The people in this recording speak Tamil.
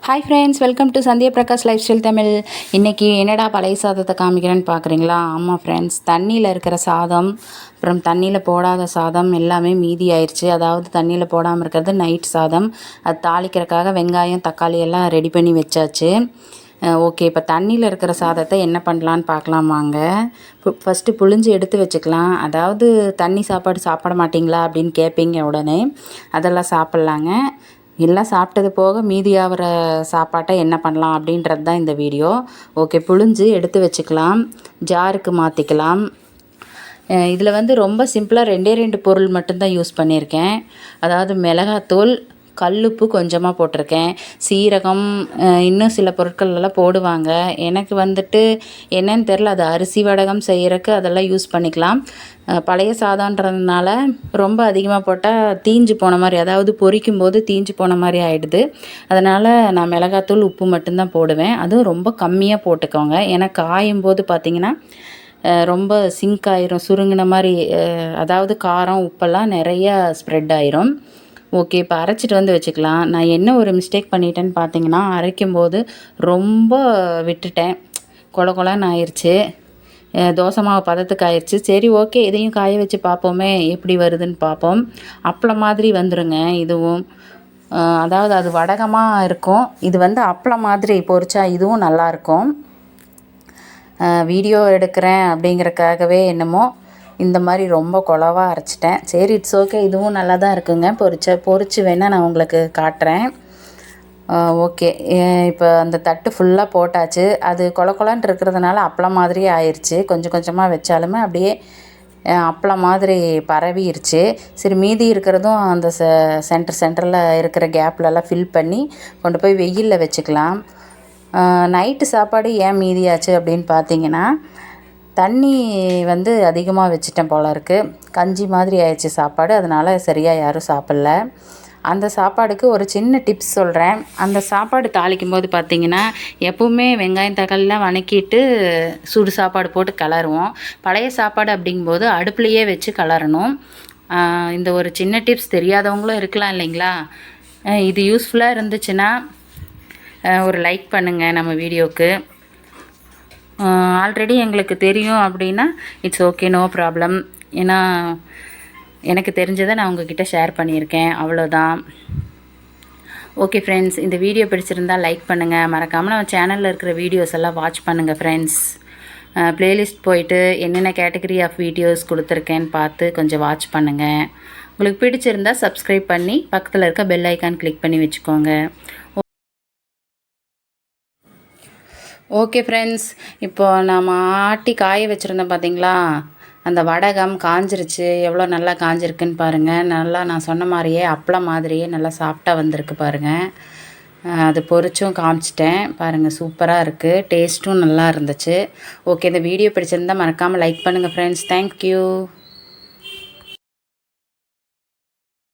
Hi friends, welcome to Sandhya Prakash life style Tamil. இன்றைக்கி என்னடா பழைய சாதத்தை காமிக்கிறேன்னு பார்க்குறீங்களா? ஆமாம் ஃப்ரெண்ட்ஸ், தண்ணியில் இருக்கிற சாதம், அப்புறம் தண்ணியில் போடாத சாதம் எல்லாமே மீதி ஆயிடுச்சு. அதாவது தண்ணியில் போடாமல் இருக்கிறது நைட் சாதம். அது தாளிக்கிறதுக்காக வெங்காயம் தக்காளி எல்லாம் ரெடி பண்ணி வச்சாச்சு. ஓகே, இப்போ தண்ணியில் இருக்கிற சாதத்தை என்ன பண்ணலான்னு பார்க்கலாம் வாங்க. ஃபஸ்ட்டு புழிஞ்சு எடுத்து வச்சுக்கலாம். அதாவது தண்ணி சாப்பாடு சாப்பிட மாட்டிங்களா அப்படின்னு கேட்பீங்க உடனே. அதெல்லாம் சாப்பிட்லாங்க. எல்லாம் சாப்பிட்டது போக மீதியாகிற சாப்பாட்டை என்ன பண்ணலாம் அப்படின்றது தான் இந்த வீடியோ. ஓகே, புழிஞ்சு எடுத்து வச்சுக்கலாம். ஜாருக்கு மாற்றிக்கலாம். இதில் வந்து ரொம்ப சிம்பிளாக 2 பொருள் மட்டும்தான் யூஸ் பண்ணியிருக்கேன். அதாவது மிளகாத்தூள், கல்லுப்பு கொஞ்சமாக போட்டிருக்கேன், சீரகம், இன்னும் சில பொருட்கள் எல்லாம் போடுவாங்க. எனக்கு வந்துட்டு என்னன்னு தெரில, அது அரிசி வடகம் செய்கிறக்கு அதெல்லாம் யூஸ் பண்ணிக்கலாம். பழைய சாதம்ன்றதுனால ரொம்ப அதிகமாக போட்டால் தீஞ்சு போன மாதிரி, அதாவது பொரிக்கும் போது தீஞ்சு போன மாதிரி ஆகிடுது. அதனால் நான் மிளகாத்தூள் உப்பு மட்டும்தான் போடுவேன். அதுவும் ரொம்ப கம்மியாக போட்டுக்கோங்க. ஏன்னா காயும் போது பார்த்திங்கன்னா ரொம்ப சிங்க் ஆயிரும், சுருங்கின மாதிரி, அதாவது காரம் உப்பெல்லாம் நிறையா ஸ்ப்ரெட் ஆயிரும். ஓகே, இப்போ அரைச்சிட்டு வந்து வச்சுக்கலாம். நான் என்ன ஒரு மிஸ்டேக் பண்ணிட்டேன்னு பார்த்தீங்கன்னா, அரைக்கும்போது ரொம்ப விட்டுட்டேன், கொல கொலன்னு ஆயிடுச்சு. தோசை மாவு பதத்துக்கு ஆயிடுச்சு. சரி, ஓகே, இதையும் காய வச்சு பார்ப்போமே எப்படி வருதுன்னு பார்ப்போம். அப்பளம் மாதிரி வந்துருங்க இதுவும். அதாவது அது வடகமாக இருக்கும், இது வந்து அப்பளம் மாதிரி பொரிச்சா இதுவும் நல்லாயிருக்கும். வீடியோ எடுக்கிறேன் அப்படிங்கிறக்காகவே என்னமோ இந்த மாதிரி ரொம்ப குழவா அரைச்சிட்டேன். சரி, இட்ஸ் ஓகே, இதுவும் நல்லா தான் இருக்குங்க. பொரிச்சு வேணால் நான் உங்களுக்கு காட்டுறேன். ஓகே, இப்போ அந்த தட்டு ஃபுல்லாக போட்டாச்சு. அது கொலன்னு இருக்கிறதுனால அப்பளம் மாதிரியே ஆயிடுச்சு. கொஞ்சம் கொஞ்சமாக வச்சாலுமே அப்படியே அப்பளம் மாதிரி பரவிடுச்சு. சரி, மீதி இருக்கிறதும் அந்த சென்டரில் இருக்கிற கேப்லலாம் ஃபில் பண்ணி கொண்டு போய் வெயிலில் வச்சுக்கலாம். நைட்டு சாப்பாடு ஏன் மீதியாச்சு அப்படின்னு பார்த்தீங்கன்னா, தண்ணி வந்து அதிகமாக வச்சுட்டேன் போல இருக்குது. கஞ்சி மாதிரி ஆயிடுச்சு சாப்பாடு. அதனால் சரியாக யாரும் சாப்பிட்ல. அந்த சாப்பாடுக்கு ஒரு சின்ன டிப்ஸ் சொல்கிறேன். அந்த சாப்பாடு தாளிக்கும் போது பார்த்திங்கன்னா, எப்போவுமே வெங்காயம் தக்காளிலாம் வணக்கிட்டு சுடு சாப்பாடு போட்டு கிளறுவோம். பழைய சாப்பாடு அப்படிங்கும்போது அடுப்புலையே வச்சு கிளறணும். இந்த ஒரு சின்ன டிப்ஸ் தெரியாதவங்களும் இருக்கலாம் இல்லைங்களா? இது யூஸ்ஃபுல்லாக இருந்துச்சுன்னா ஒரு லைக் பண்ணுங்கள் நம்ம வீடியோவுக்கு. ஆல்ரெடி எங்களுக்கு தெரியும் அப்படின்னா இட்ஸ் ஓகே, நோ ப்ராப்ளம். ஏன்னா எனக்கு தெரிஞ்சதை நான் உங்ககிட்ட ஷேர் பண்ணியிருக்கேன், அவ்வளோதான். ஓகே ஃப்ரெண்ட்ஸ், இந்த வீடியோ பிடிச்சிருந்தால் லைக் பண்ணுங்கள். மறக்காமல் நம்ம சேனலில் இருக்கிற வீடியோஸ் எல்லாம் வாட்ச் பண்ணுங்கள் ஃப்ரெண்ட்ஸ். ப்ளேலிஸ்ட் போயிட்டு என்னென்ன கேட்டகரி ஆஃப் வீடியோஸ் கொடுத்துருக்கேன்னு பார்த்து கொஞ்சம் வாட்ச் பண்ணுங்கள். உங்களுக்கு பிடிச்சிருந்தால் சப்ஸ்கிரைப் பண்ணி பக்கத்தில் இருக்க பெல் ஐக்கான் கிளிக் பண்ணி வச்சுக்கோங்க. ஓகே ஃப்ரெண்ட்ஸ், இப்போது நாம் ஆட்டி காய வச்சுருந்தோம் பார்த்தீங்களா, அந்த வடகம் காஞ்சிருச்சு. எவ்வளோ நல்லா காஞ்சிருக்குன்னு பாருங்கள். நல்லா நான் சொன்ன மாதிரியே அப்பளம் மாதிரியே நல்லா சாஃப்டாக வந்திருக்கு பாருங்கள். அது பொரிச்சும் காமிச்சிட்டேன் பாருங்கள், சூப்பராக இருக்குது. டேஸ்ட்டும் நல்லா இருந்துச்சு. ஓகே, இந்த வீடியோ பிடிச்சிருந்தால் மறக்காமல் லைக் பண்ணுங்கள் ஃப்ரெண்ட்ஸ். தேங்க்யூ.